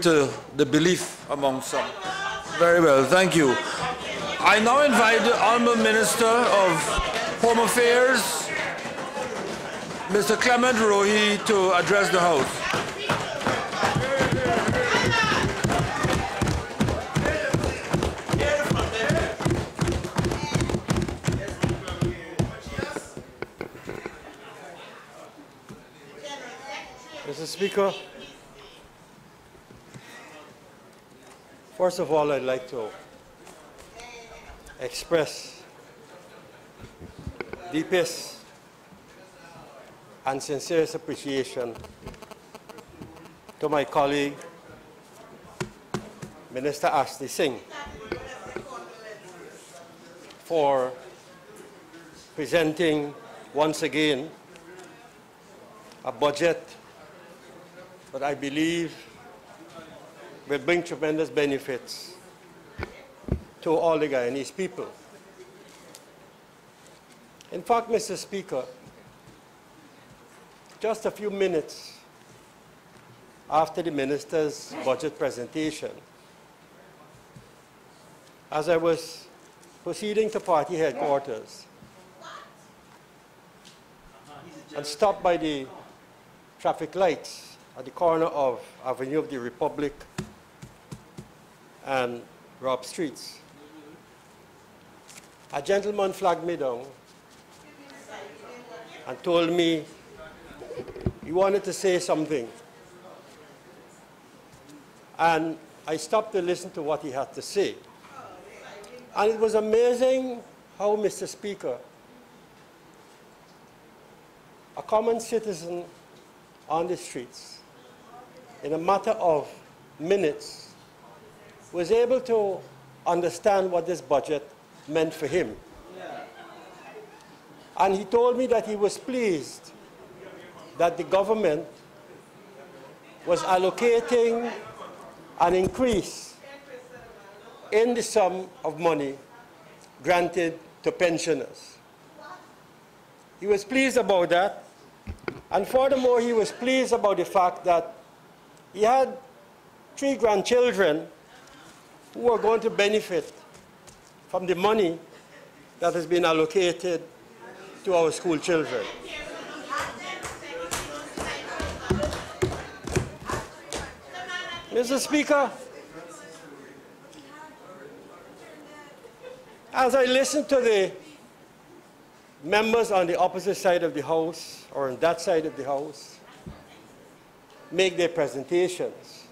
to the belief among some. Very well, thank you. I now invite the Honourable Minister of Home Affairs, Mr. Clement Rohee, to address the House. Mr. Speaker, first of all, I'd like to express deepest and sincerest appreciation to my colleague, Minister Ashley Singh, for presenting once again a budget that I believe will bring tremendous benefits to all the Guyanese people. In fact, Mr. Speaker, just a few minutes after the minister's budget presentation, as I was proceeding to party headquarters and stopped by the traffic lights at the corner of Avenue of the Republic and Rob Streets, a gentleman flagged me down and told me he wanted to say something. And I stopped to listen to what he had to say. And it was amazing how, Mr. Speaker, a common citizen on the streets, in a matter of minutes, was able to understand what this budget meant for him. And he told me that he was pleased that the government was allocating an increase in the sum of money granted to pensioners. He was pleased about that. And furthermore, he was pleased about the fact that he had 3 grandchildren who were going to benefit from the money that has been allocated to our school children. Mr. Speaker, as I listened to the members on the opposite side of the House, or on that side of the House, make their presentations,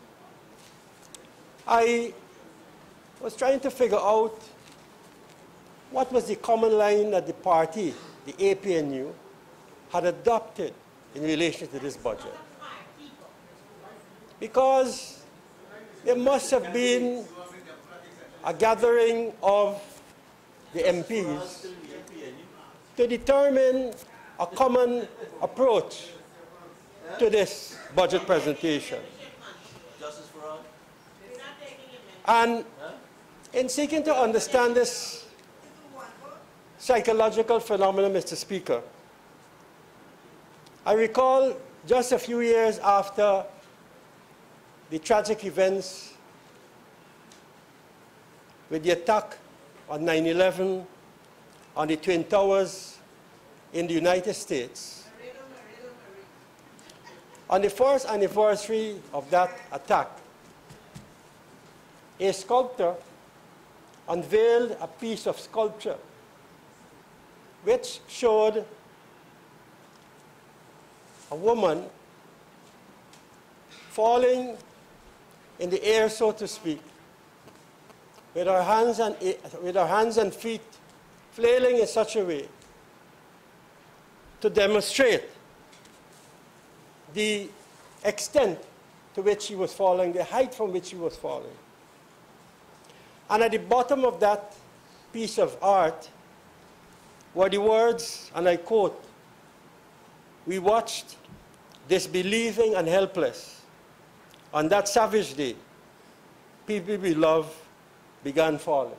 I was trying to figure out what was the common line that the party, the APNU, had adopted in relation to this budget. Because there must have been a gathering of the MPs to determine a common approach to this budget presentation. And in seeking to understand this psychological phenomenon, Mr. Speaker, I recall just a few years after the tragic events with the attack on 9/11 on the Twin Towers in the United States. On the first anniversary of that attack, a sculptor unveiled a piece of sculpture which showed a woman falling in the air, so to speak, with her hands and feet flailing in such a way to demonstrate the extent to which she was falling, the height from which she was falling. And at the bottom of that piece of art were the words, and I quote, "We watched, disbelieving and helpless. On that savage day, people we love began falling."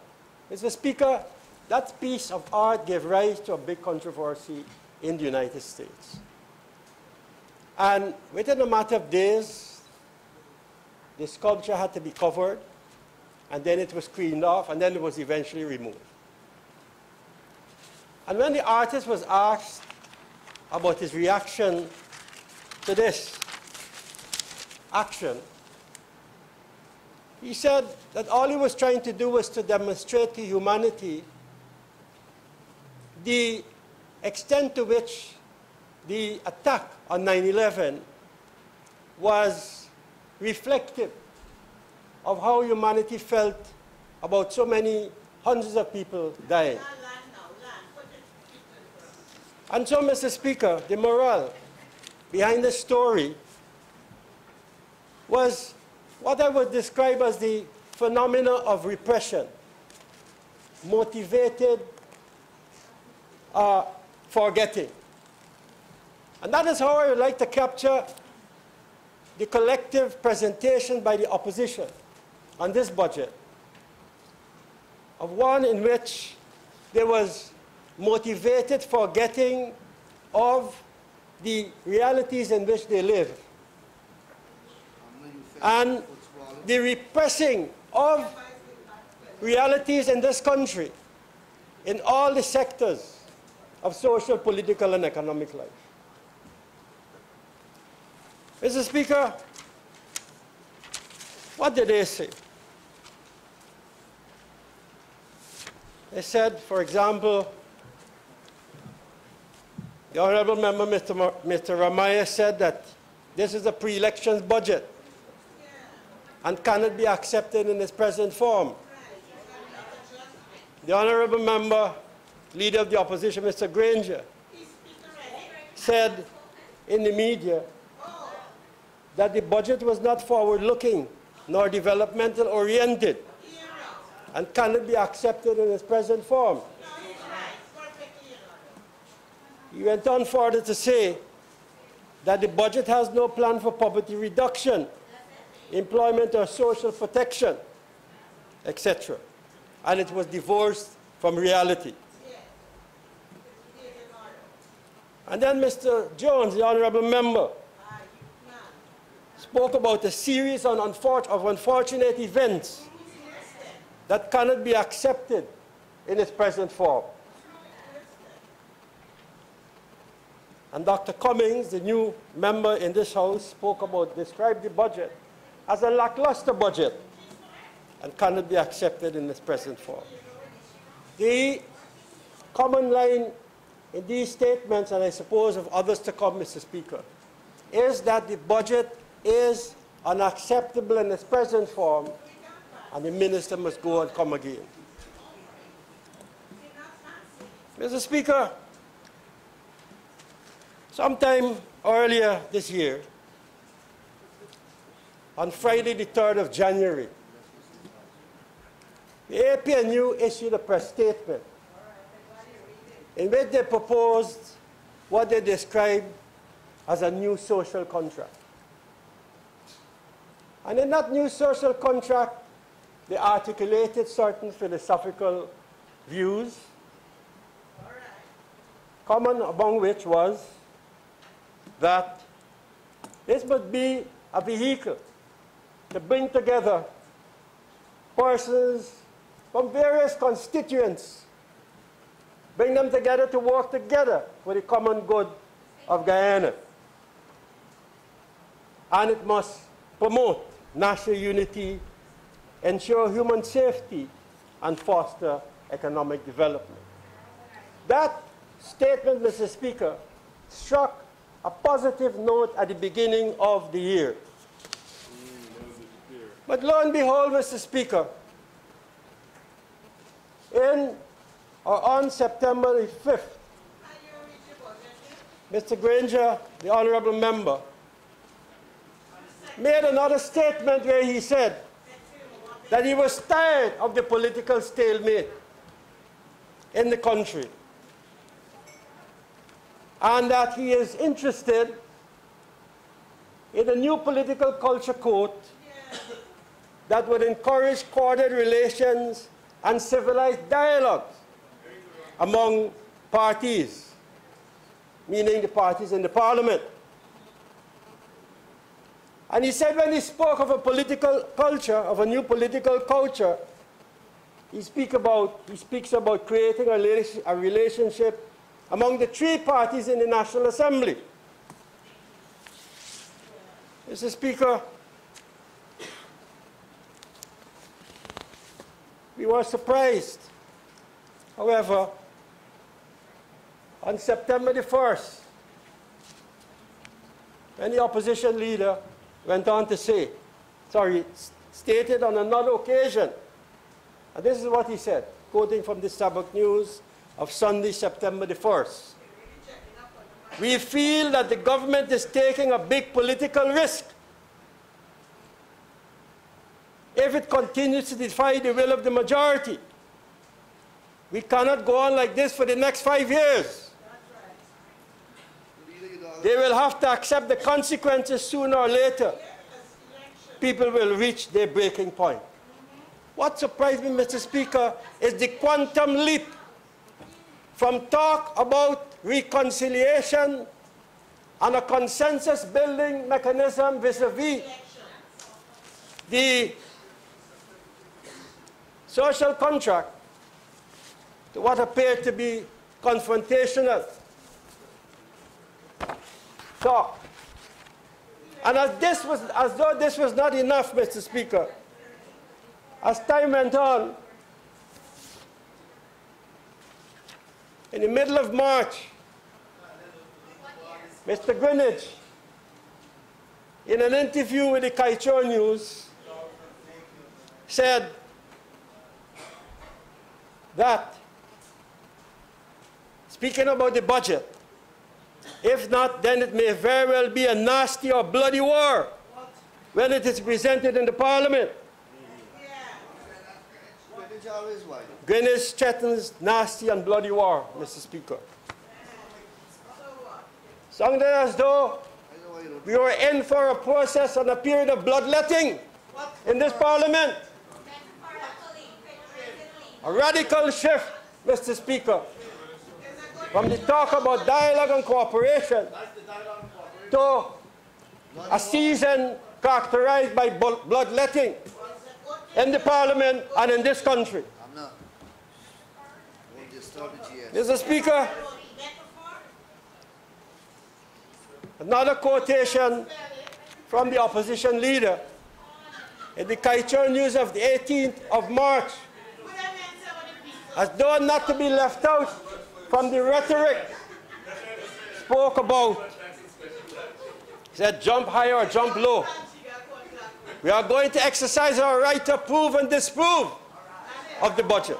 Mr. Speaker, that piece of art gave rise to a big controversy in the United States. And within a matter of days, the sculpture had to be covered, and then it was screened off, and then it was eventually removed. And when the artist was asked about his reaction to this action, he said that all he was trying to do was to demonstrate to humanity the extent to which the attack on 9/11 was reflective of how humanity felt about so many hundreds of people dying. And so, Mr. Speaker, the morale behind the story was what I would describe as the phenomena of repression, motivated forgetting. And that is how I would like to capture the collective presentation by the opposition on this budget, of one in which there was motivated forgetting of the realities in which they live, and the repressing of realities in this country in all the sectors of social, political, and economic life. Mr. Speaker, what did they say? They said, for example, the Honourable Member, Mr. Ramaya, said that this is a pre-elections budget and cannot be accepted in its present form. The Honourable Member, Leader of the Opposition, Mr. Granger, said in the media that the budget was not forward-looking nor developmental-oriented and cannot be accepted in its present form. He went on further to say that the budget has no plan for poverty reduction, employment or social protection, etc. And it was divorced from reality. And then Mr. Jones, the Honourable Member, spoke about a series of unfortunate events that cannot be accepted in its present form. And Dr. Cummings, the new member in this House, described the budget as a lackluster budget and cannot be accepted in its present form. The common line in these statements, and I suppose of others to come, Mr. Speaker, is that the budget is unacceptable in its present form, and the minister must go and come again. Mr. Speaker, sometime earlier this year, on Friday the 3rd of January, the APNU issued a press statement in which they proposed what they described as a new social contract. And in that new social contract, they articulated certain philosophical views, common among which was that this must be a vehicle to bring together persons from various constituents, bring them together to work together for the common good of Guyana. And it must promote national unity, ensure human safety, and foster economic development. That statement, Mr. Speaker, struck a positive note at the beginning of the year. But lo and behold, Mr. Speaker, on September the 5th, Mr. Granger, the Honourable Member, made another statement where he said that he was tired of the political stalemate in the country and that he is interested in a new political culture code that would encourage coordinated relations and civilized dialogues among parties, meaning the parties in the parliament. And he said when he spoke of a political culture, of a new political culture, he speaks about creating a relationship among the three parties in the National Assembly. Mr. Speaker, we were surprised, however, on September the 1st, when the opposition leader went on to say, stated on another occasion, and this is what he said, quoting from the Sabbath News of Sunday, September the 1st. We feel that the government is taking a big political risk if it continues to defy the will of the majority. We cannot go on like this for the next 5 years. They will have to accept the consequences sooner or later. People will reach their breaking point. What surprised me, Mr. Speaker, is the quantum leap from talk about reconciliation and a consensus-building mechanism vis-à-vis the social contract to what appeared to be confrontational talk. And as though this was not enough, Mr. Speaker, as time went on, in the middle of March, Mr. Greenwich, in an interview with the Kaichor News, said that, speaking about the budget, if not, then it may very well be a nasty or bloody war when it is presented in the Parliament. Greenwich threatens nasty and bloody war, Mr. Speaker. Sounded as though we were in for a process and a period of bloodletting in this Parliament. A radical shift, Mr. Speaker, from the talk about dialogue and cooperation to a season characterized by bloodletting in the Parliament and in this country. Mr. Speaker, another quotation from the opposition leader in the Kaichor News of the 18th of March, as though not to be left out from the rhetoric, spoke about, said, jump high or jump low. We are going to exercise our right to approve and disapprove of the budget.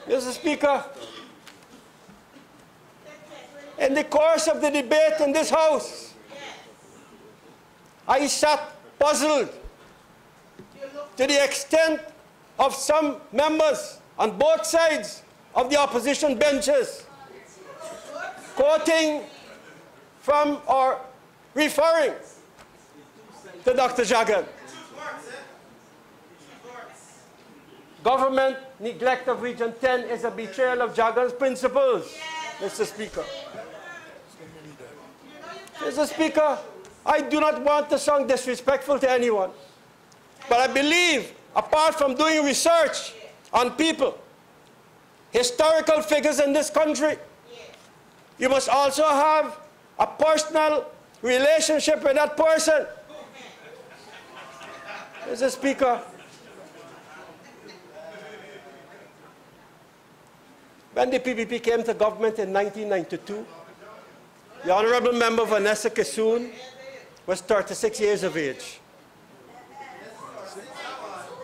Mr. Speaker, in the course of the debate in this House, I sat puzzled to the extent of some members on both sides of the opposition benches quoting from or referring to Dr. Jagan. Government neglect of Region 10 is a betrayal of Jagan's principles, Mr. Speaker. Mr. Speaker, I do not want to sound disrespectful to anyone, but I believe, apart from doing research on people, historical figures in this country, you must also have a personal relationship with that person. Mr. Speaker, when the PPP came to government in 1992, the Honorable Member Vanessa Kissoon was 36 years of age.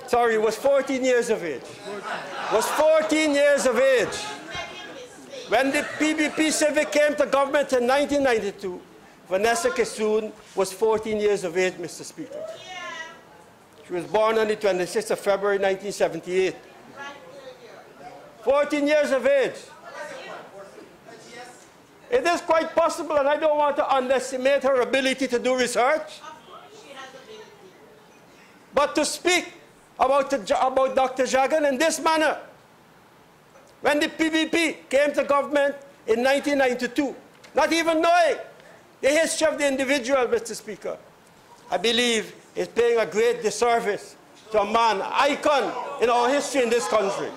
Sorry, was 14 years of age. Was 14 years of age. When the PPP Civic came to government in 1992, Vanessa Kissoon was 14 years of age, Mr. Speaker. She was born on the 26th of February, 1978. 14 years of age. It is quite possible, and I don't want to underestimate her ability to do research, but to speak about Dr. Jagan in this manner, when the PPP came to government in 1992, not even knowing The history of the individual, Mr. Speaker, I believe is paying a great disservice to a man, an icon in our history in this country.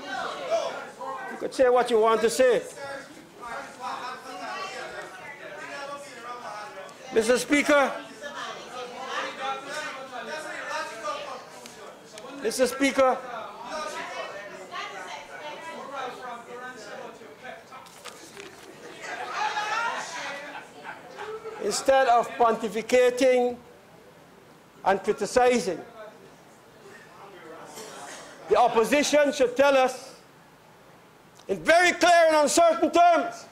You could say what you want to say. Mr. Speaker, Mr. Speaker, instead of pontificating and criticizing, the opposition should tell us in very clear and uncertain terms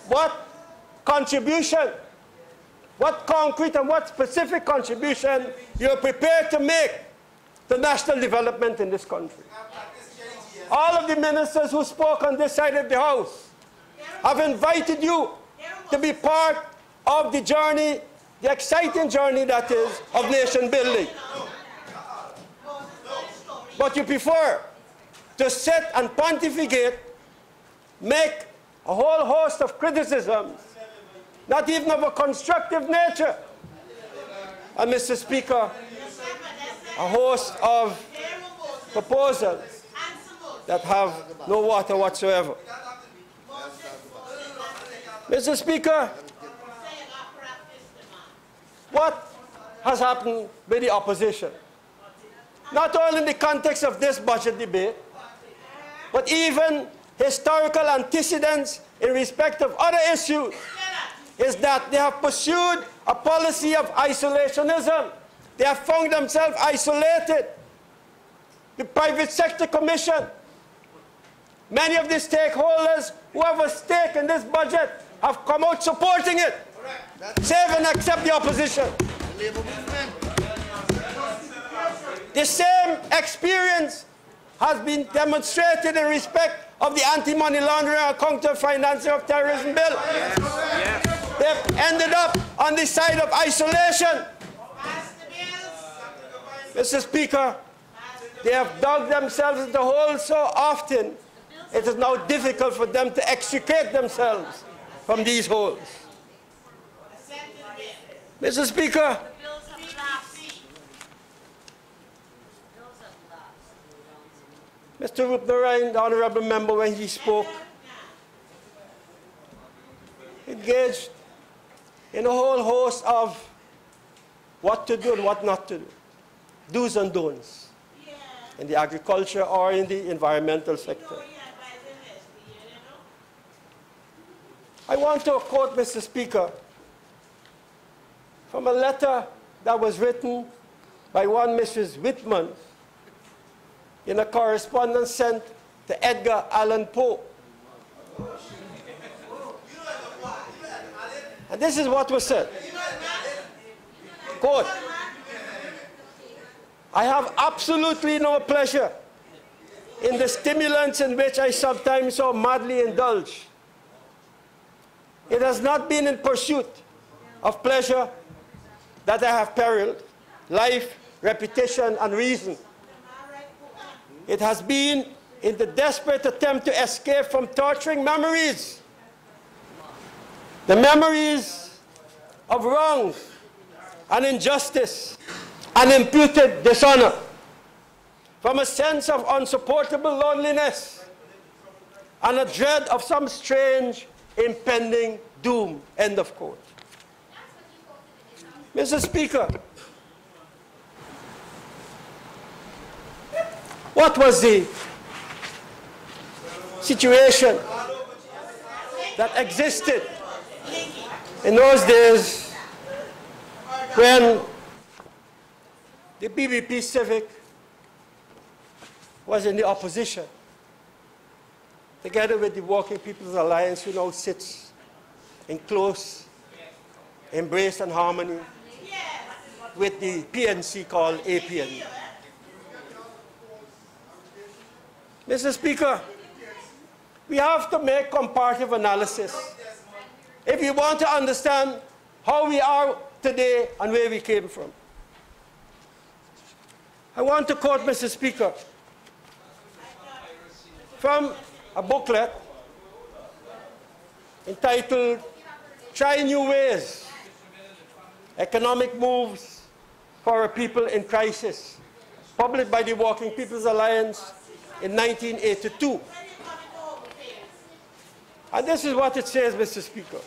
what contribution, what concrete and what specific contribution you are prepared to make to national development in this country. All of the ministers who spoke on this side of the House have invited you to be part of the journey, the exciting journey that is of nation building. But you prefer to sit and pontificate, make a whole host of criticisms, not even of a constructive nature. And Mr. Speaker, a host of proposals that have no water whatsoever. Mr. Speaker, what has happened with the opposition? Not only in the context of this budget debate, but even historical antecedents in respect of other issues, is that they have pursued a policy of isolationism. They have found themselves isolated. The private sector commission, many of the stakeholders who have a stake in this budget have come out supporting it, save and accept the opposition. The same experience has been demonstrated in respect of the anti-money laundering and counter-financing of terrorism bill. Yes. They've ended up on the side of isolation. Mr. Speaker, they have dug themselves into holes so often, it is now difficult for them to extricate themselves from these holes. Mr. Speaker, Mr. Rupnarayan, the honourable member, when he spoke, engaged in a whole host of what to do and what not to do, do's and don'ts, in the agriculture or in the environmental sector. I want to quote, Mr. Speaker, from a letter that was written by one Mrs. Whitman in a correspondence sent to Edgar Allan Poe. And this is what was said. Quote, I have absolutely no pleasure in the stimulants in which I sometimes so madly indulge. It has not been in pursuit of pleasure that I have periled life, reputation, and reason. It has been in the desperate attempt to escape from torturing memories. The memories of wrongs and injustice and imputed dishonor, from a sense of unsupportable loneliness and a dread of some strange impending doom. End of quote. Mr. Speaker, what was the situation that existed in those days when the BBP Civic was in the opposition, together with the Working People's Alliance, who now sits in close embrace and harmony with the PNC called APN. Mr. Speaker, we have to make comparative analysis if we want to understand how we are today and where we came from. I want to quote, Mr. Speaker, from a booklet entitled try new ways, economic moves for a people in crisis, published by the Working People's Alliance in 1982. And this is what it says, Mr. Speaker.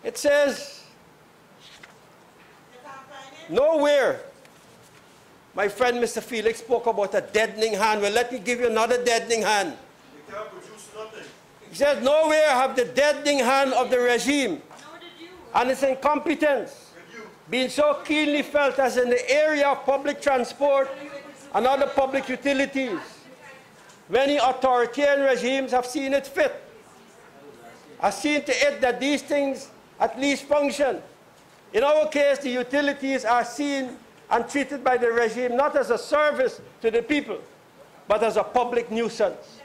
It says, nowhere, my friend Mr. Felix spoke about a deadening hand. Well, let me give you another deadening hand. They can't produce nothing. He says, nowhere have the deadening hand of the regime and its incompetence been so keenly felt as in the area of public transport and other public utilities. Many authoritarian regimes have seen it fit, have seen to it that these things at least function. In our case, the utilities are seen and treated by the regime not as a service to the people, but as a public nuisance.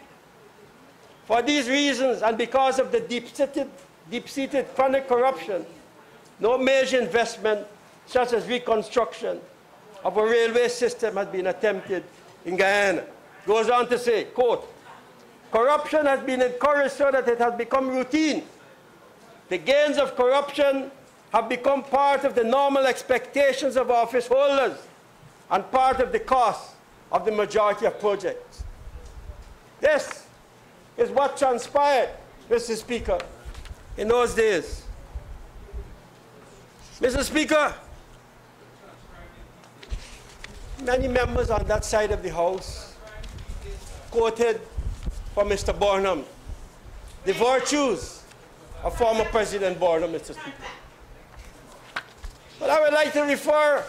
For these reasons, and because of the deep-seated chronic corruption, no major investment, such as reconstruction of a railway system, has been attempted in Guyana. Goes on to say, quote, corruption has been encouraged so that it has become routine. The gains of corruption have become part of the normal expectations of office holders and part of the cost of the majority of projects. This is what transpired, Mr. Speaker, in those days. Mr. Speaker, many members on that side of the House quoted from Mr. Burnham the virtues of former President Burnham, Mr. Speaker. But I would like to refer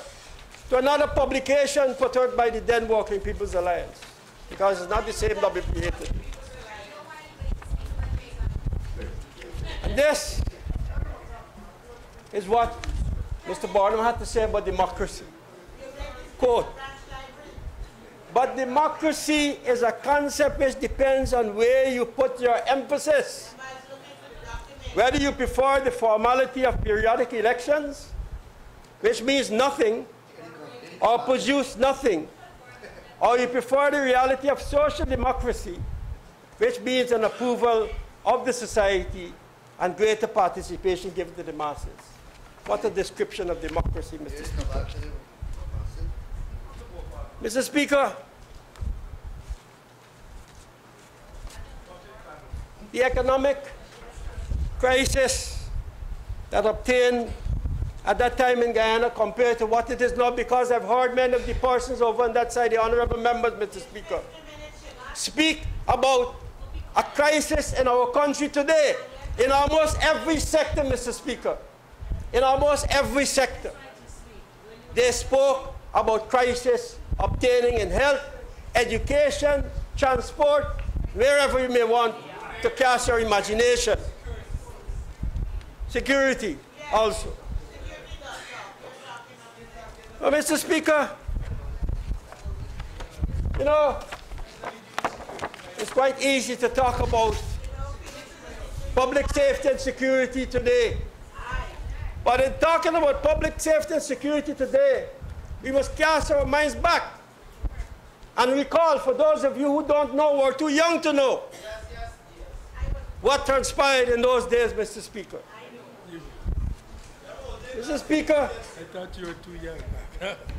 to another publication put out by the then Working People's Alliance, because it's not the same WPA. And this is what Mr. Burnham had to say about democracy. Quote, but democracy is a concept which depends on where you put your emphasis. Whether you prefer the formality of periodic elections, which means nothing, or produce nothing, or you prefer the reality of social democracy, which means an approval of the society and greater participation given to the masses. What a description of democracy, Mr. Speaker. Mr. Speaker, the economic crisis that obtained at that time in Guyana compared to what it is now, because I've heard many of the persons over on that side, the honorable members, Mr. Speaker, speak about a crisis in our country today in almost every sector, Mr. Speaker. In almost every sector. They spoke about crisis obtaining in health, education, transport, wherever you may want to cast your imagination. Security also. Well, Mr. Speaker, you know, it's quite easy to talk about public safety and security today. But in talking about public safety and security today, we must cast our minds back and recall, for those of you who don't know or too young to know, what transpired in those days, Mr. Speaker. Mr. Speaker. I thought you were too young.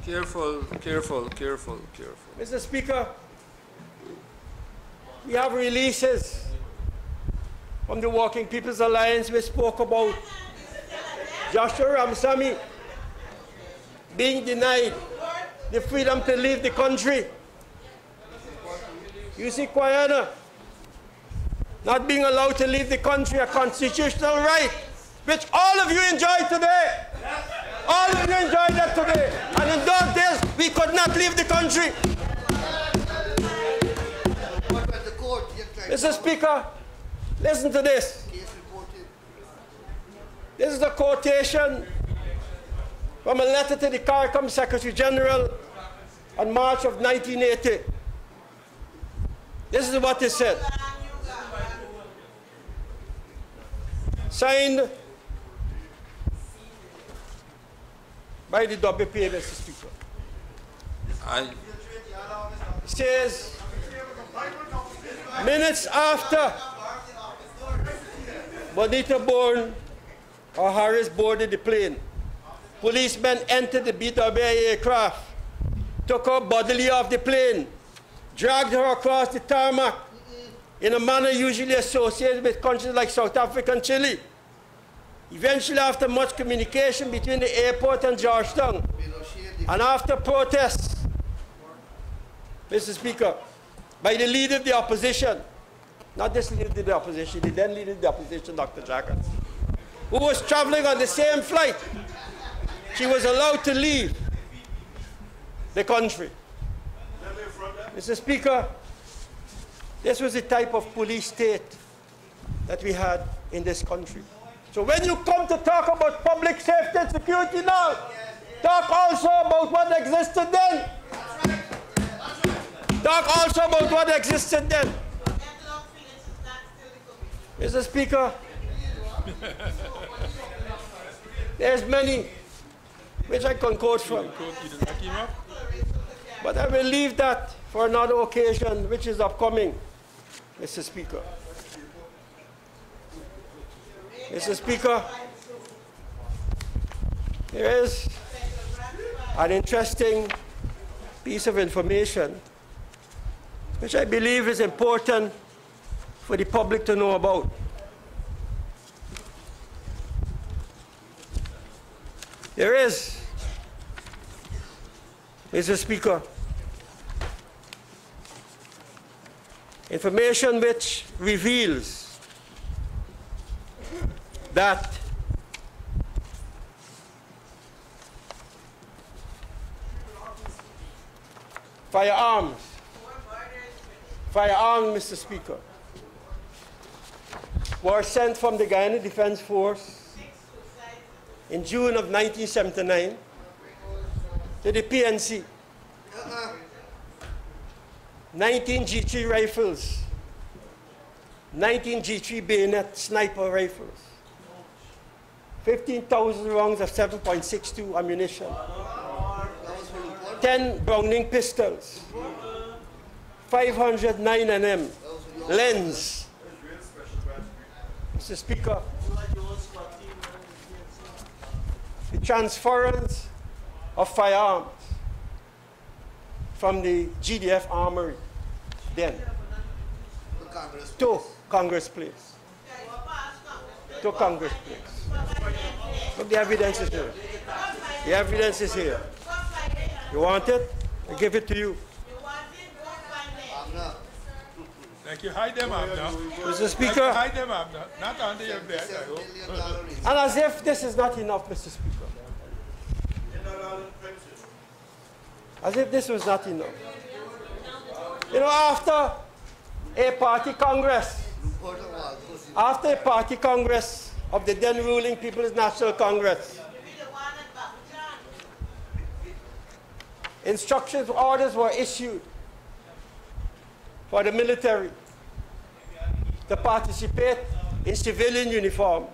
Careful, careful, careful, careful. Mr. Speaker, we have releases from the Working People's Alliance which spoke about Joshua Ramsamy being denied the freedom to leave the country. You see, Guyana not being allowed to leave the country, a constitutional right, which all of you enjoy today. All of you enjoy that today. And in those days, we could not leave the country. Mr. Speaker, listen to this. This is a quotation from a letter to the CARICOM Secretary General on March of 1980. This is what he said. Signed by the WPA, Mr. Speaker. It says, minutes after Bonita Bourne or Harris boarded the plane. Policemen entered the BWI aircraft, took her bodily off the plane, dragged her across the tarmac in a manner usually associated with countries like South Africa and Chile. Eventually, after much communication between the airport and Georgetown, and after protests, Mr. Speaker, by the leader of the opposition, not this leader of the opposition, the then leader of the opposition, Dr. Jackets, who was traveling on the same flight, she was allowed to leave the country. Mr. Speaker, this was the type of police state that we had in this country. So when you come to talk about public safety and security now, talk also about what existed then. Talk also about what existed then. Mr. Speaker, there's many which I can quote from. But I will leave that for another occasion, which is upcoming, Mr. Speaker. Mr. Speaker, there is an interesting piece of information which I believe is important for the public to know about. There is, Mr. Speaker, information which reveals that firearms, Mr. Speaker, were sent from the Guyana Defense Force in June of 1979 to the PNC. 19 G3 rifles, 19 G3 bayonet sniper rifles, 15,000 rounds of 7.62 ammunition, 10 Browning pistols, 500 9mm lens. Mr. Speaker, the transference of firearms from the GDF armory then to Congress Place. To Congress Place. Look, the evidence is here. The evidence is here. You want it? I give it to you. Thank you. Hide them up now. Mr. Speaker. Hide them up now. Not under your bed, I hope. And as if this is not enough, Mr. Speaker. As if this was not enough. You know, after a party congress of the then ruling People's National Congress, instructions, orders were issued for the military to participate in civilian uniforms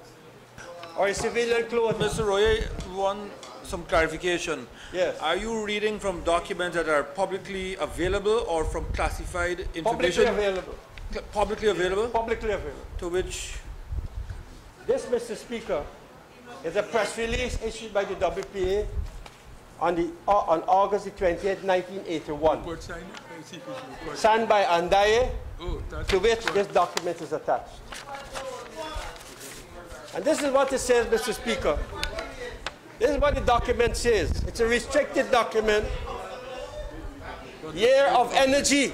or in civilian clothes. Mr. Rohee, some clarification. Yes. Are you reading from documents that are publicly available or from classified information? Publicly available. Publicly available? Publicly available. To which? This, Mr. Speaker, is a press release issued by the WPA on August the 20th, 1981. Signed by Andaye, to which this document is attached. And this is what it says, Mr. Speaker. This is what the document says. It's a restricted document. Year of Energy,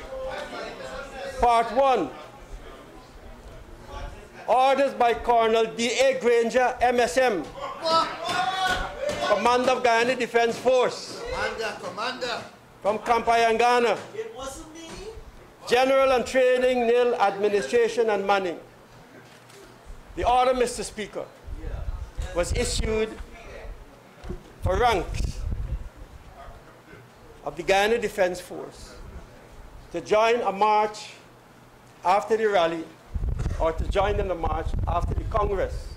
Part 1. Orders by Colonel D.A. Granger, MSM, Commander of Guyana Defense Force. Commander. From Kampayangana. It wasn't me. General and Training, Nil Administration and Manning. The order, Mr. Speaker, was issued for ranks of the Guyana Defense Force to join a march after the rally, or to join in a march after the Congress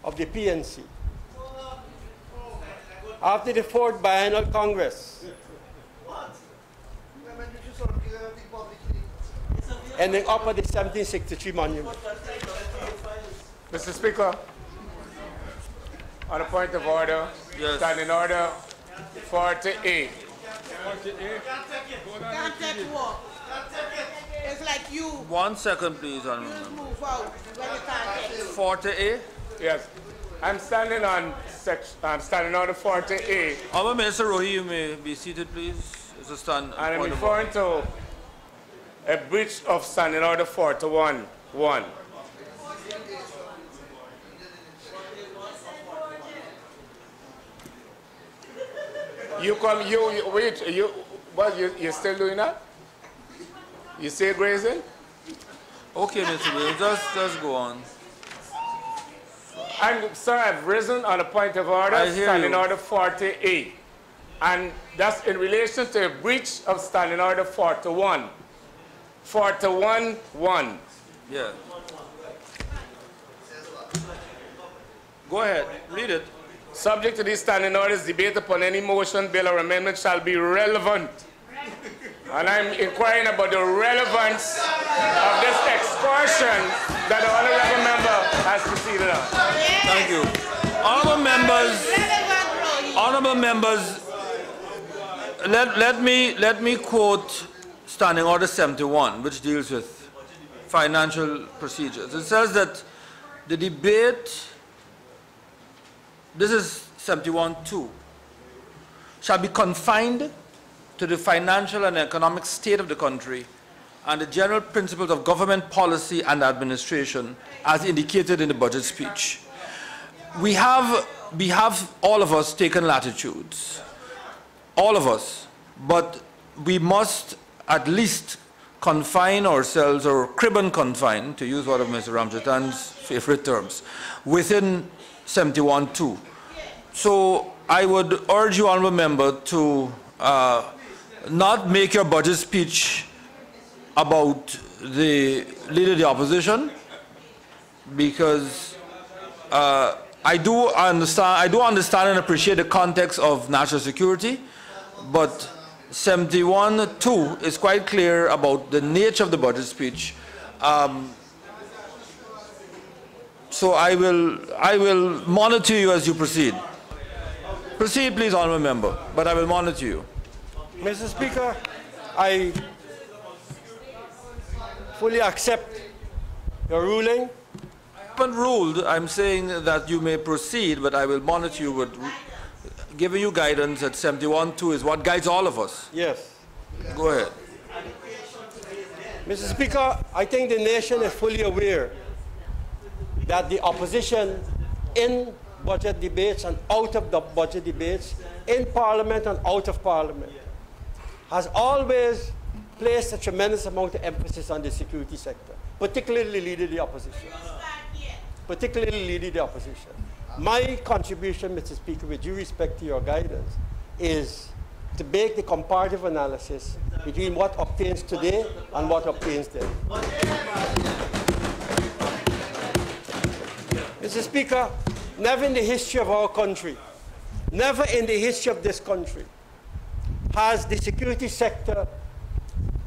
of the PNC. After the 4th Biennial Congress, ending up at the 1763 monument. Mr. Speaker, on a point of order, Yes. standing order 48. 48. Can't take walk. It's like you 1 second, please, Honourable Member. move out when you can't take. 40A. Yes, I'm standing on order 48, Honourable Minister Rohee, you may be seated, please. It's a stand. and I'm point of order. referring to a breach of standing order 41-1. You're still doing that? You still grazing? Okay, Mr. Williams, just go on. And sir, I've risen on a point of order, I hear standing you. order 48. And that's in relation to a breach of standing order 41. 41-1. Yeah. Go ahead, read it. Subject to these standing orders, debate upon any motion, bill, or amendment shall be relevant. And I'm inquiring about the relevance of this excursion that the honorable member has proceeded on. Thank you. Honourable members, let me quote Standing Order 71, which deals with financial procedures. It says that the debate, this is 71-2, shall be confined to the financial and economic state of the country and the general principles of government policy and administration as indicated in the budget speech. We have all of us taken latitudes, all of us, but we must at least confine ourselves, or crib and confine, to use one of Mr. Ramchatan's favorite terms, within 71-2. So I would urge you, honourable member, to not make your budget speech about the leader of the opposition, because I do understand and appreciate the context of national security, but 71-2 is quite clear about the nature of the budget speech. So I will monitor you as you proceed. Proceed, please, honourable member, but I will monitor you. Mr. Speaker, I fully accept your ruling. I haven't ruled. I'm saying that you may proceed, but I will monitor you with giving you guidance that 71-2 is what guides all of us. Yes. Go ahead. Mr. Speaker, I think the nation is fully aware that the opposition in budget debates and out of the budget debates, in Parliament and out of Parliament, has always placed a tremendous amount of emphasis on the security sector, particularly leading the opposition. My contribution, Mr. Speaker, with due respect to your guidance, is to make the comparative analysis between what obtains today and what obtains then. Mr. Speaker, never in the history of our country, never in the history of this country, has the security sector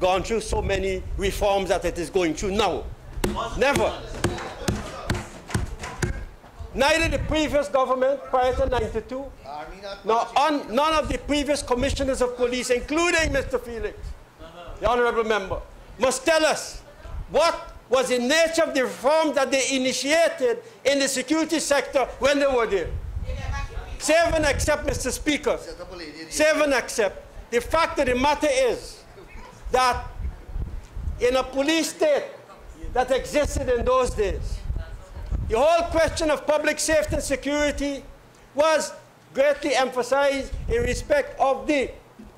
gone through so many reforms that it is going through now. Never. Neither the previous government prior to 92, none of the previous commissioners of police, including Mr. Felix, the honourable member, must tell us what was the nature of the reform that they initiated in the security sector when they were there. Save and accept, Mr. Speaker. Save and accept. The fact of the matter is that in a police state that existed in those days, the whole question of public safety and security was greatly emphasized in respect of the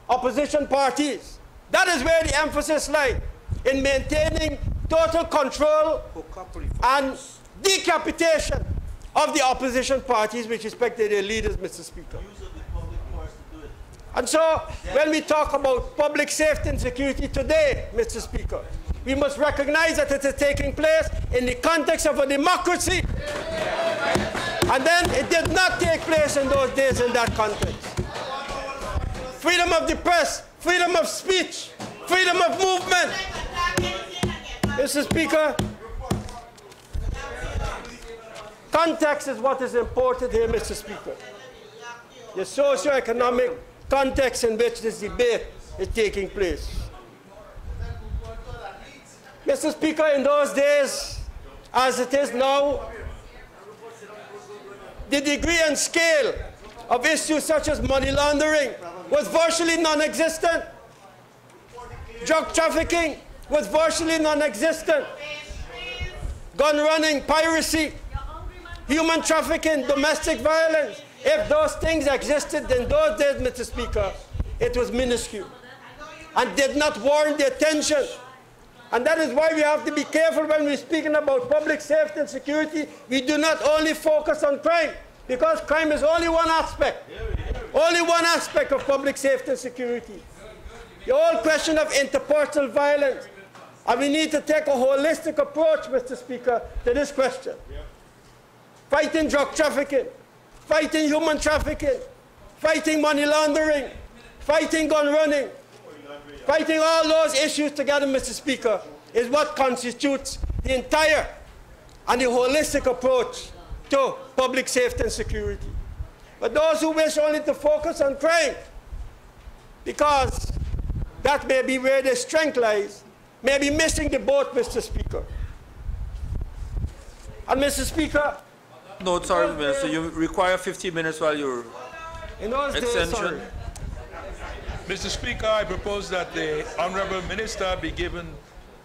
opposition parties. That is where the emphasis lies, in maintaining total control and decapitation of the opposition parties with respect to their leaders, Mr. Speaker. And so, when we talk about public safety and security today, Mr. Speaker, we must recognize that it is taking place in the context of a democracy. And then it did not take place in those days in that context. Freedom of the press, freedom of speech, freedom of movement. Mr. Speaker, Context is what is important here, Mr. Speaker. The socio-economic context in which this debate is taking place. Mr. Speaker, in those days, as it is now, the degree and scale of issues such as money laundering was virtually non-existent. Drug trafficking was virtually non-existent. Gun running, piracy, human trafficking, domestic violence. If those things existed in those days, Mr. Speaker, it was minuscule and did not warrant the attention. And that is why we have to be careful when we're speaking about public safety and security. We do not only focus on crime, because crime is only one aspect. Only one aspect of public safety and security. The whole question of interpersonal violence. And we need to take a holistic approach, Mr. Speaker, to this question. Fighting drug trafficking, fighting human trafficking, fighting money laundering, fighting gun running, fighting all those issues together, Mr. Speaker, is what constitutes the entire and the holistic approach to public safety and security. But those who wish only to focus on crime, because that may be where their strength lies, may be missing the boat, Mr. Speaker. And Mr. Speaker... No, sorry, Minister, you require 15 minutes while you're extension. Mr. Speaker, I propose that the Honourable Minister be given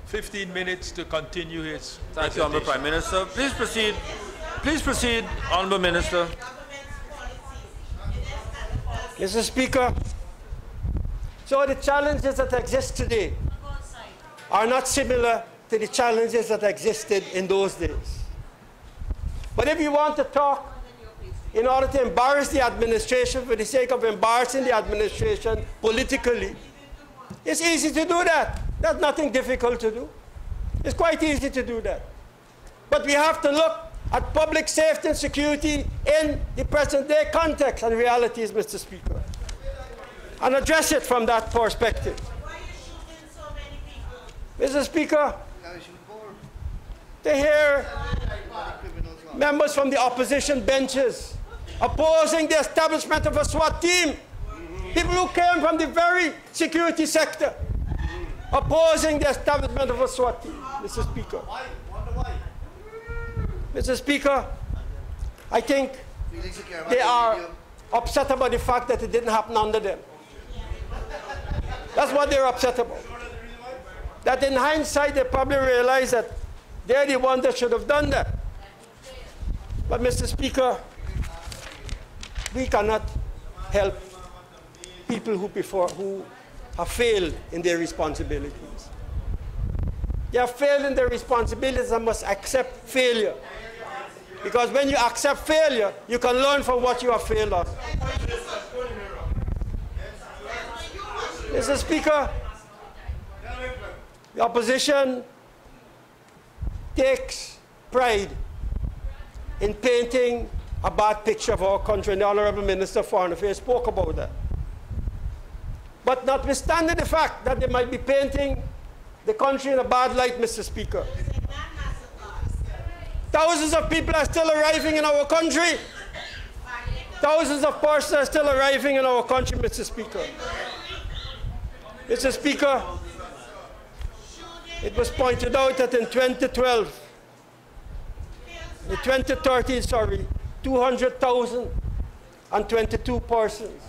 15 minutes to continue his Thank you, Honourable Prime Minister. Please proceed. Please proceed, Honourable Minister. Mr. Speaker, so the challenges that exist today are not similar to the challenges that existed in those days. But if you want to talk in order to embarrass the administration for the sake of embarrassing the administration politically, it's easy to do that. That's nothing difficult to do. It's quite easy to do that. But we have to look at public safety and security in the present-day context and realities, Mr. Speaker, and address it from that perspective. Why are you shooting so many people? Mr. Speaker, to hear members from the opposition benches opposing the establishment of a SWAT team, people who came from the very security sector, opposing the establishment of a SWAT team, Mr. Speaker. Mr. Speaker, I think they are upset about the fact that it didn't happen under them. That's what they're upset about. That in hindsight, they probably realize that they're the ones that should have done that. But, Mr. Speaker, we cannot help people who have failed in their responsibilities. They have failed in their responsibilities and must accept failure. Because when you accept failure, you can learn from what you have failed on. Mr. Speaker, the opposition takes pride in painting a bad picture of our country, and the Honourable Minister of Foreign Affairs spoke about that. But notwithstanding the fact that they might be painting the country in a bad light, Mr. Speaker, thousands of people are still arriving in our country. Thousands of persons are still arriving in our country, Mr. Speaker. Mr. Speaker, it was pointed out that in 2012, in 2013, sorry, 200,022 persons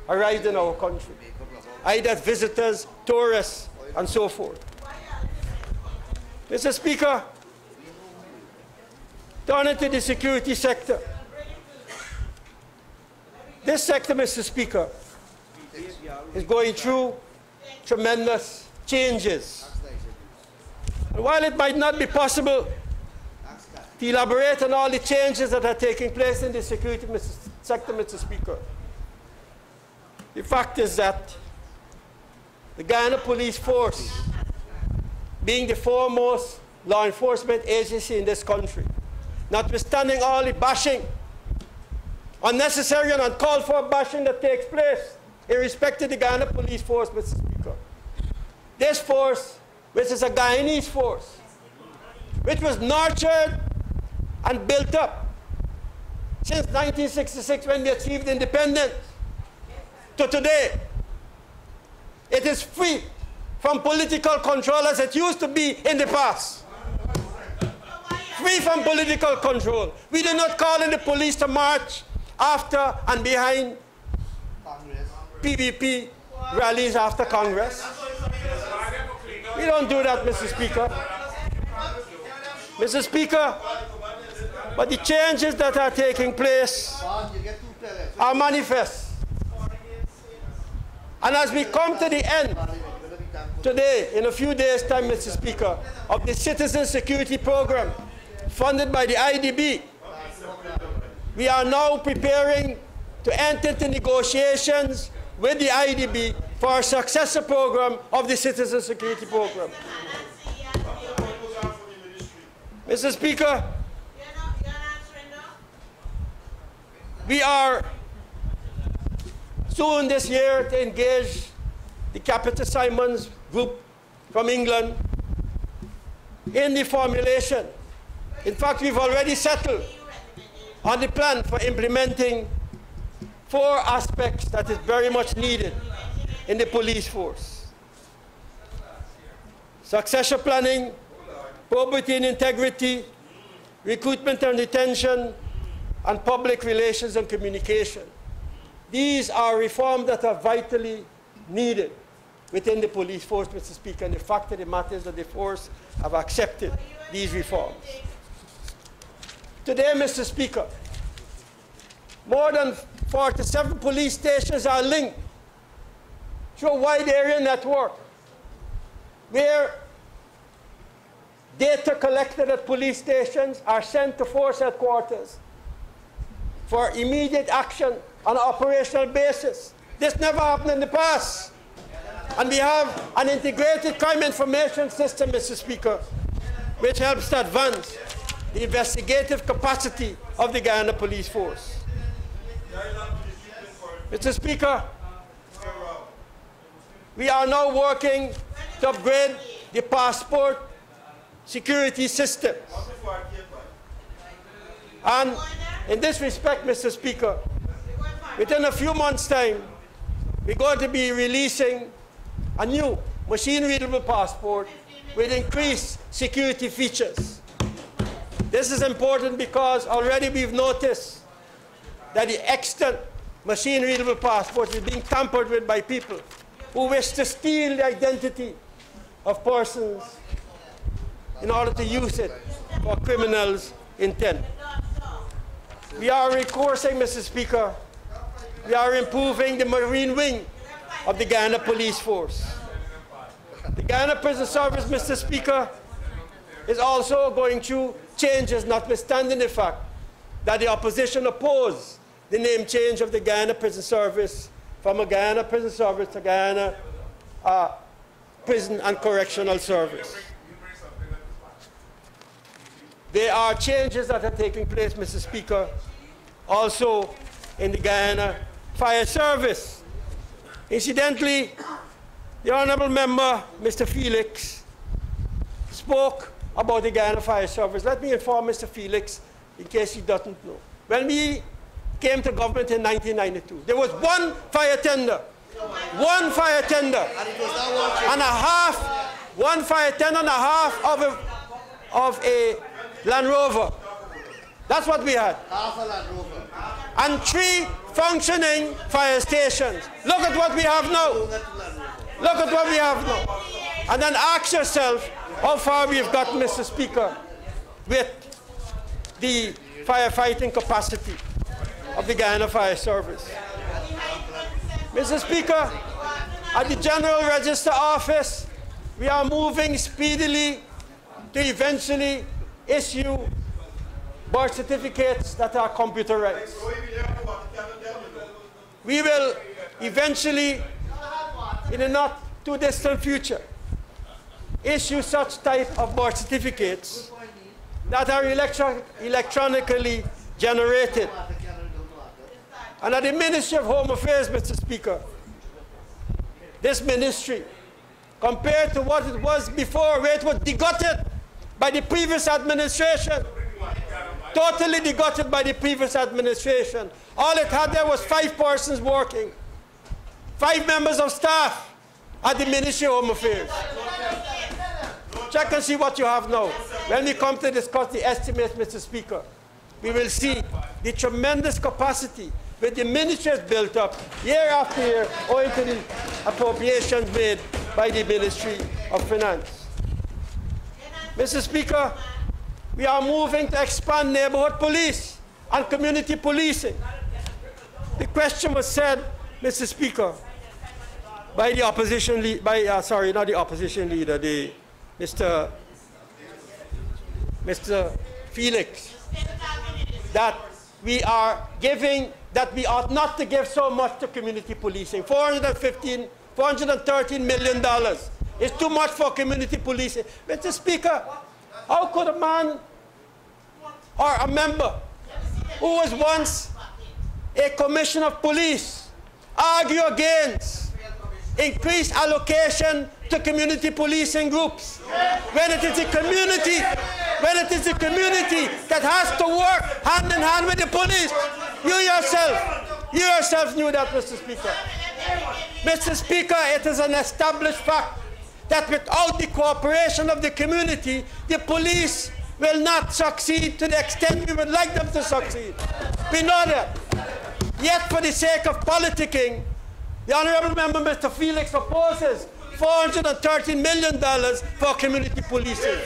arrived in our country, either as visitors, tourists, and so forth. Mr. Speaker, turning to the security sector. This sector, Mr. Speaker, is going through tremendous changes. And while it might not be possible to elaborate on all the changes that are taking place in the security sector, Mr. Speaker, the fact is that the Guyana Police Force, being the foremost law enforcement agency in this country, notwithstanding all the bashing, unnecessary and uncalled for bashing that takes place in respect to the Guyana Police Force, Mr. Speaker, this force, which is a Guyanese force, which was nurtured and built up since 1966 when we achieved independence to today. It is free from political control as it used to be in the past. Free from political control. We do not call in the police to march after and behind PVP rallies after Congress. We don't do that, Mr. Speaker. Mr. Speaker, but the changes that are taking place are manifest. And as we come to the end today, in a few days' time, Mr. Speaker, of the Citizen Security Program funded by the IDB, we are now preparing to enter into negotiations with the IDB for a successor program of the Citizen Security Program. Mr. Speaker, we are soon this year to engage the Capital Simons group from England in the formulation. In fact, we've already settled on the plan for implementing 4 aspects that is very much needed in the police force: succession planning, probity and integrity, recruitment and retention, and public relations and communication. These are reforms that are vitally needed within the police force, Mr. Speaker, and the fact of the matter is that the force have accepted these reforms. Today, Mr. Speaker, more than 47 police stations are linked through a wide area network where data collected at police stations are sent to force headquarters for immediate action on an operational basis. This never happened in the past. And we have an integrated crime information system, Mr. Speaker, which helps to advance the investigative capacity of the Guyana Police Force. Mr. Speaker, we are now working to upgrade the passport security system. And in this respect, Mr. Speaker, within a few months' time, we're going to be releasing a new machine-readable passport with increased security features. This is important because already we've noticed that the extant machine-readable passport is being tampered with by people who wish to steal the identity of persons in order to use it for criminals' intent. We are recoursing, Mr. Speaker. We are improving the marine wing of the Guyana Police Force. The Guyana Prison Service, Mr. Speaker, is also going through changes, notwithstanding the fact that the opposition opposed the name change of the Guyana Prison Service from a Guyana Prison Service to Guyana Prison and Correctional Service. There are changes that are taking place, Mr. Speaker, also in the Guyana Fire Service. Incidentally, the Honourable Member, Mr. Felix, spoke about the Guyana Fire Service. Let me inform Mr. Felix, in case he doesn't know. When we came to government in 1992, there was one fire tender. One fire tender and a half, one fire tender and a half of a Land Rover. That's what we had. Half a Land Rover. And 3 functioning fire stations. Look at what we have now. Look at what we have now. And then ask yourself how far we've got, Mr. Speaker, with the firefighting capacity of the Guyana Fire Service. Mr. Speaker, at the General Register Office, we are moving speedily to eventually issue birth certificates that are computerized. We will eventually, in a not too distant future, issue such type of birth certificates that are electronically generated. And at the Ministry of Home Affairs, Mr. Speaker, this ministry, compared to what it was before, where it was degutted by the previous administration, totally neglected by the previous administration. All it had there was 5 persons working, 5 members of staff at the Ministry of Home Affairs. Check and see what you have now. When we come to discuss the estimates, Mr. Speaker, we will see the tremendous capacity which the ministry has built up year after year owing to the appropriations made by the Ministry of Finance. Mr. Speaker, we are moving to expand neighborhood police and community policing. The question was said, Mr. Speaker, by the opposition leader, sorry, not the opposition leader, Mr. Felix, that we ought not to give so much to community policing. $413 million is too much for community policing. Mr. Speaker, how could a man or a member who was once a commissioner of police argue against increased allocation to community policing groups when it is the community that has to work hand in hand with the police? You yourself knew that, Mr. Speaker. Mr. Speaker, it is an established fact that without the cooperation of the community, the police will not succeed to the extent we would like them to succeed. We know that. Yet, for the sake of politicking, the Honourable Member, Mr. Felix, proposes $413 million for community policing.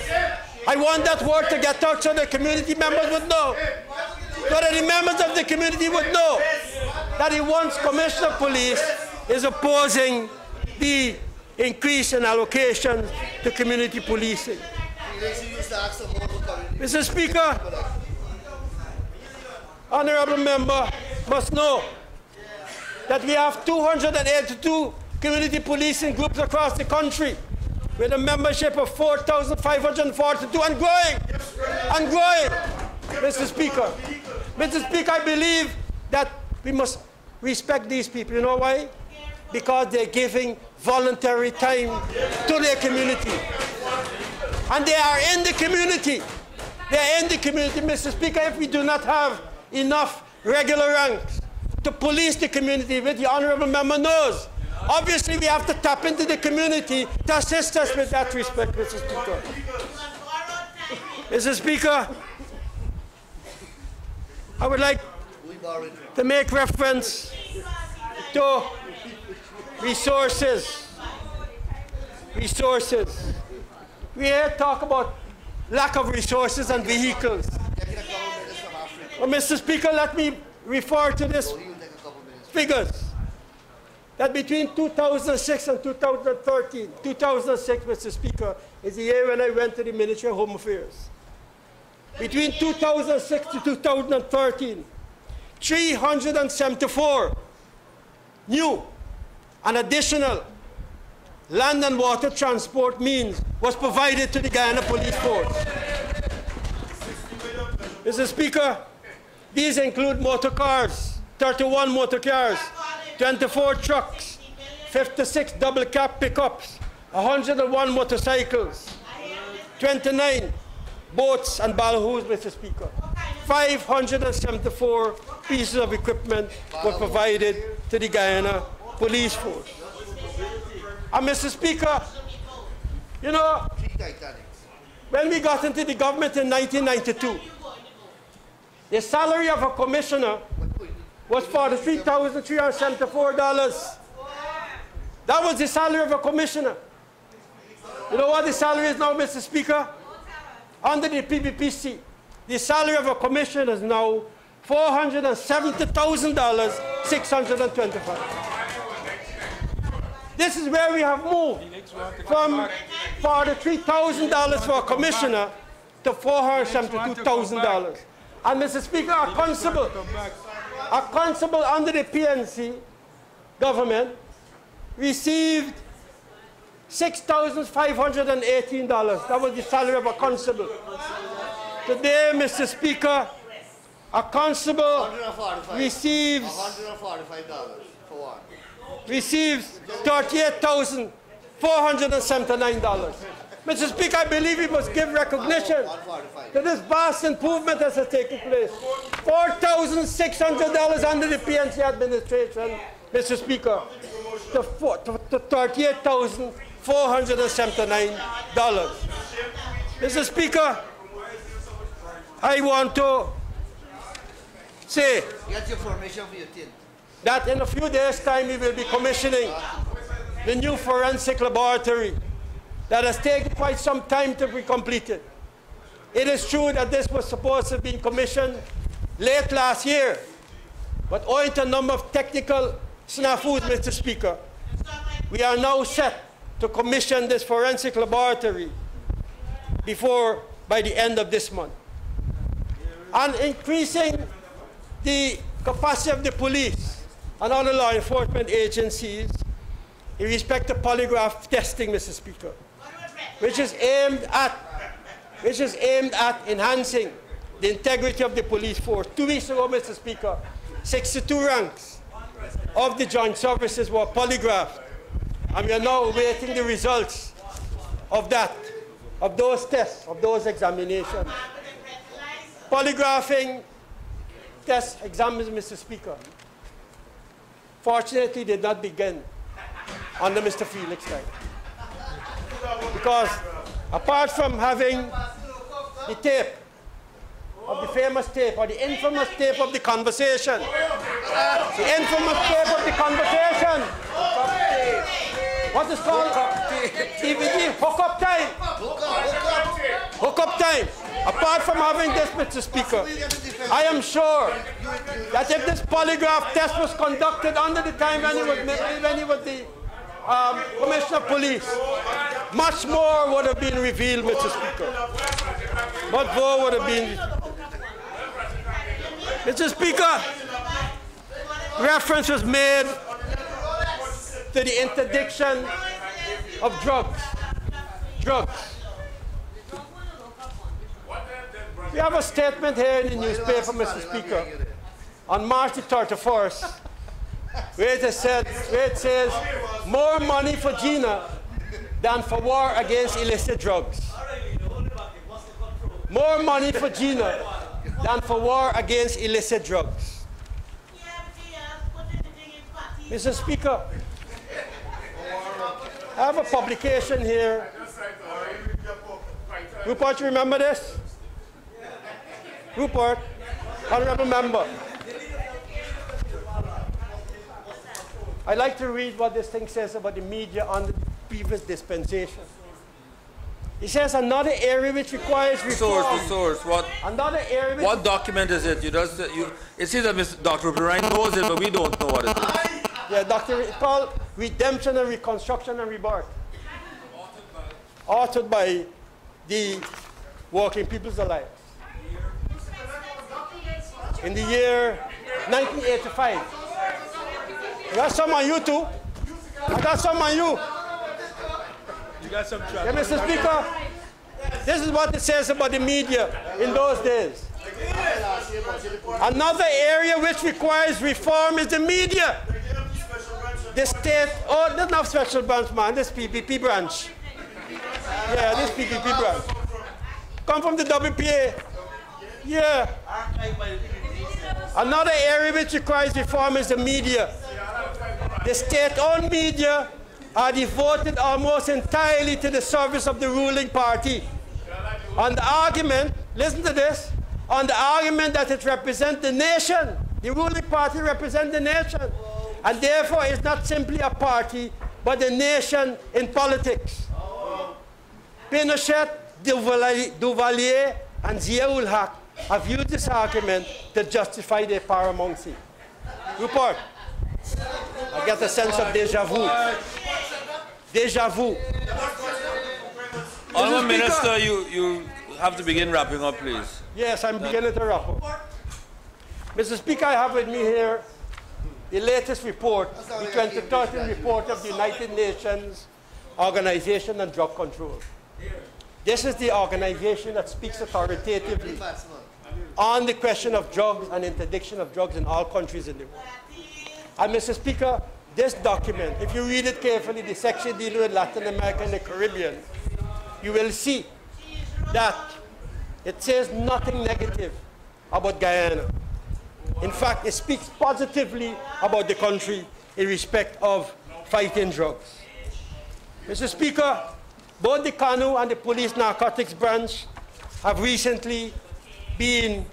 I want that word to get out so the community members would know, so that the members of the community would know that he wants Commissioner of Police is opposing the increase in allocation to community policing. Mr. Speaker, Honourable Member must know that we have 282 community policing groups across the country with a membership of 4,542 and growing, Mr. Speaker. Mr. Speaker, I believe that we must respect these people. You know why? Because they're giving voluntary time to their community. And they are in the community. They are in the community, Mr. Speaker. If we do not have enough regular ranks to police the community, which the Honourable Member knows, obviously we have to tap into the community to assist us with that respect, Mr. Speaker. Mr. Speaker, I would like to make reference to resources. We here talk about lack of resources and vehicles. Well, Mr. Speaker, let me refer to these figures. That between 2006 and 2013, 2006, Mr. Speaker, is the year when I went to the Ministry of Home Affairs. Between 2006 to 2013, 374 new and additional land and water transport means was provided to the Guyana Police Force. Mr. Speaker, these include motor cars, 31 motor cars, 24 trucks, 56 double cab pickups, 101 motorcycles, 29 boats and balloons, Mr. Speaker. 574 pieces of equipment were provided to the Guyana Police Force. And Mr. Speaker, you know, when we got into the government in 1992, the salary of a commissioner was $43,374. That was the salary of a commissioner. You know what the salary is now, Mr. Speaker? Under the PBPC, the salary of a commissioner is now $470,625. This is where we have moved from $43,000 for a commissioner to $472,000. And Mr. Speaker, a constable under the PNC government received $6,518. That was the salary of a constable. Today, Mr. Speaker, a constable receives $38,479. Mr. Speaker, I believe we must give recognition to this vast improvement that has taken place. $4,600 under the PNC administration, Mr. Speaker, to $38,479. Mr. Speaker, I want to say Get your formation for your team. that in a few days' time we will be commissioning the new forensic laboratory that has taken quite some time to be completed. It is true that this was supposed to have been commissioned late last year, but owing to a number of technical snafus, Mr. Speaker, we are now set to commission this forensic laboratory by the end of this month. And increasing the capacity of the police and other law enforcement agencies in respect to polygraph testing, Mr. Speaker, which is aimed at enhancing the integrity of the police force. 2 weeks ago, Mr. Speaker, 62 ranks of the joint services were polygraphed, and we are now awaiting the results of those tests, of those examinations. Polygraphing test exams, Mr. Speaker, fortunately did not begin under Mr. Felix time. Because apart from having the tape, of the famous tape, or the infamous tape of the conversation, what is called DVD, hookup time. Hookup time. Apart from having this, Mr. Speaker, I am sure that if this polygraph test was conducted under the time when he was the Commissioner of Police, much more would have been revealed, Mr. Speaker. Much more would have been. Mr. Speaker, reference was made to the interdiction of drugs. We have a statement here in the newspaper, Mr. Speaker, on March the 31st, where it says, more money for Gina than for war against illicit drugs. More money for Gina than for war against illicit drugs. Mr. Speaker, I have a publication here. Rupert, you remember this? Rupert, honorable member. I'd like to read what this thing says about the media on the previous dispensation. It says another area which requires reform. The source. Another area which What document is it? It seems that Dr. Ryan knows it, but we don't know what it is. Yeah, Doctor, it's called Redemption and Reconstruction and Rebirth. Authored by the Working People's Alliance. In the year 1985. I got some on you too. I got some on you. You got some trouble. Yeah, Mr. Speaker, this is what it says about the media in those days. Another area which requires reform is the media. The state, oh, there's not special branch, man, this PPP branch. Yeah, this PPP branch. Come from the WPA. Yeah. Another area which requires reform is the media. The state-owned media are devoted almost entirely to the service of the ruling party. On the argument, listen to this, on the argument that it represents the nation. The ruling party represents the nation. And therefore it's not simply a party, but the nation in politics. Pinochet, Duvalier, and Zia-ul-Haq have used this argument to justify their paramountcy. Rupert, I get a sense of déjà vu. Déjà vu. Honourable Minister, you have to begin wrapping up, please. Yes, I'm beginning to wrap up. Mr. Speaker, I have with me here the latest report, the 2013 report of the United Nations Organization on Drug Control. This is the organization that speaks authoritatively on the question of drugs and interdiction of drugs in all countries in the world. And Mr. Speaker, this document, if you read it carefully, the section dealing with Latin America and the Caribbean, you will see that it says nothing negative about Guyana. In fact, it speaks positively about the country in respect of fighting drugs. Mr. Speaker, both the KANU and the Police Narcotics Branch have recently been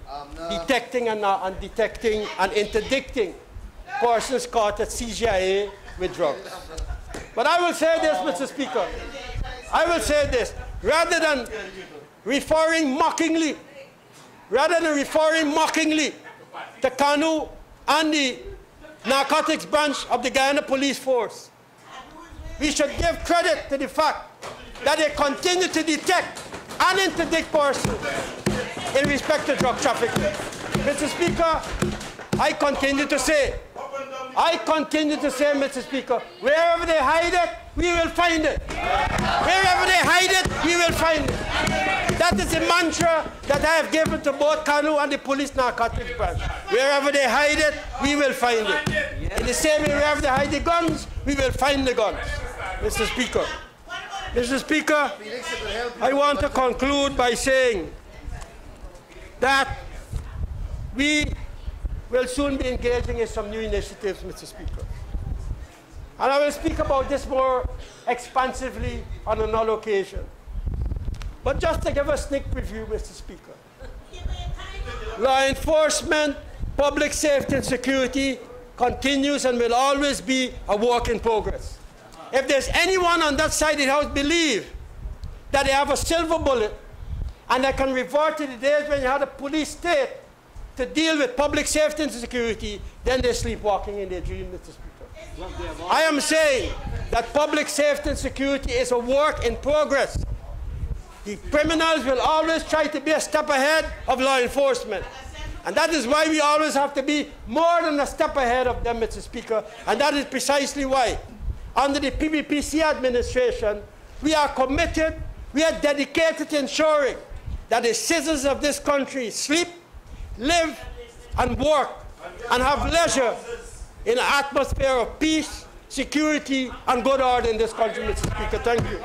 detecting and interdicting persons caught at CGIA with drugs. But I will say this, Mr. Speaker. I will say this. Rather than referring mockingly to KANU and the Narcotics Branch of the Guyana Police Force, we should give credit to the fact that they continue to detect and interdict persons in respect to drug trafficking. Mr. Speaker, I continue to say, Mr. Speaker, wherever they hide it, we will find it. Wherever they hide it, we will find it. That is the mantra that I have given to both KANU and the Police Narcotics Branch. Wherever they hide it, we will find it. In the same way, wherever they hide the guns, we will find the guns. Mr. Speaker. Mr. Speaker, I want to conclude by saying that we will soon be engaging in some new initiatives, Mr. Speaker. And I will speak about this more expansively on another occasion. But just to give a sneak preview, Mr. Speaker, law enforcement, public safety and security continues and will always be a work in progress. If there's anyone on that side of the House believe that they have a silver bullet and they can revert to the days when you had a police state to deal with public safety and security, then they're sleepwalking in their dream, Mr. Speaker. I am saying that public safety and security is a work in progress. The criminals will always try to be a step ahead of law enforcement. And that is why we always have to be more than a step ahead of them, Mr. Speaker. And that is precisely why, under the PBPC administration, we are committed, we are dedicated to ensuring that the citizens of this country sleep, live, and work, and have leisure in an atmosphere of peace, security, and good order in this country, Mr. Speaker. Thank you.